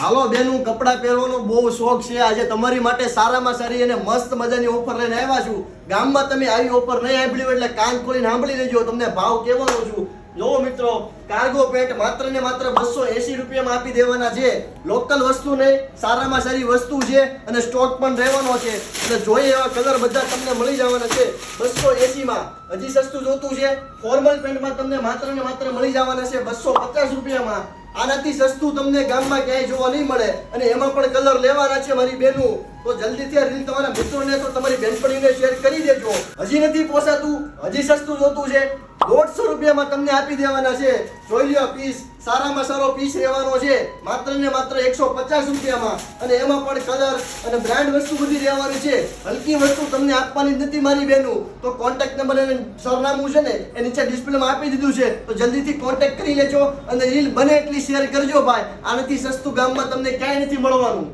હાલો બેનું, કપડાં પહેરવાનો બહુ શોખ છે. આજે તમારી માટે સારામાં સારી અને મસ્ત મજાની ઓફર લઈને આવ્યા છું. ગામમાં તમે આવી ઓફર નહીં સાંભળી હોય એટલે કાન ખોલીને સાંભળી લેજો. તમને ભાવ કહેવાનો છું. જો મિત્રો, કાર્ગો પેન્ટ માત્ર ને માત્ર 280 રૂપિયામાં આપી દેવાના છે. લોકલ વસ્તુ નહીં, સારામાં સારી વસ્તુ છે અને સ્ટોક પણ રહેવાનો છે. એટલે જોઈએ એવા કલર બધા તમને મળી જવાના છે 280 માં. હજી સસ્તું જોતું છે, ફોર્મલ પેન્ટમાં તમને માત્ર ને માત્ર મળી જવાના છે 250 રૂપિયામાં. આનાથી સસ્તું તમને ગામમાં ક્યાંય જોવા નહીં મળે. અને એમાં પણ કલર લેવાના છે મારી બેનું. તો જલ્દીથી આ રીલ તમારા મિત્રોને તો તમારી બેનપણીને શેર કરી દેજો. હજી નથી પોસાતું, હજી સસ્તું જોતું છે, 150 રૂપિયામાં તમને આપી દેવાના છે. જોઈ લ્યો પીસ, સારામાં સારો પીસ રહેવાનો છે માત્ર ને માત્ર 150 રૂપિયામાં. અને એમાં પણ કલર અને બ્રાન્ડ વસ્તુ બધી રહેવાની છે. હલકી વસ્તુ તમને આપવાની જ નથી મારી બેનું. તો કોન્ટેક્ટ નંબર અને સરનામું છે ને એ નીચે ડિસ્પ્લેમાં આપી દીધું છે. તો જલ્દીથી કોન્ટેક્ટ કરી લેજો અને રીલ બને એટલી શેર કરજો ભાઈ. આનાથી સસ્તું ગામમાં તમને ક્યાંય નથી મળવાનું.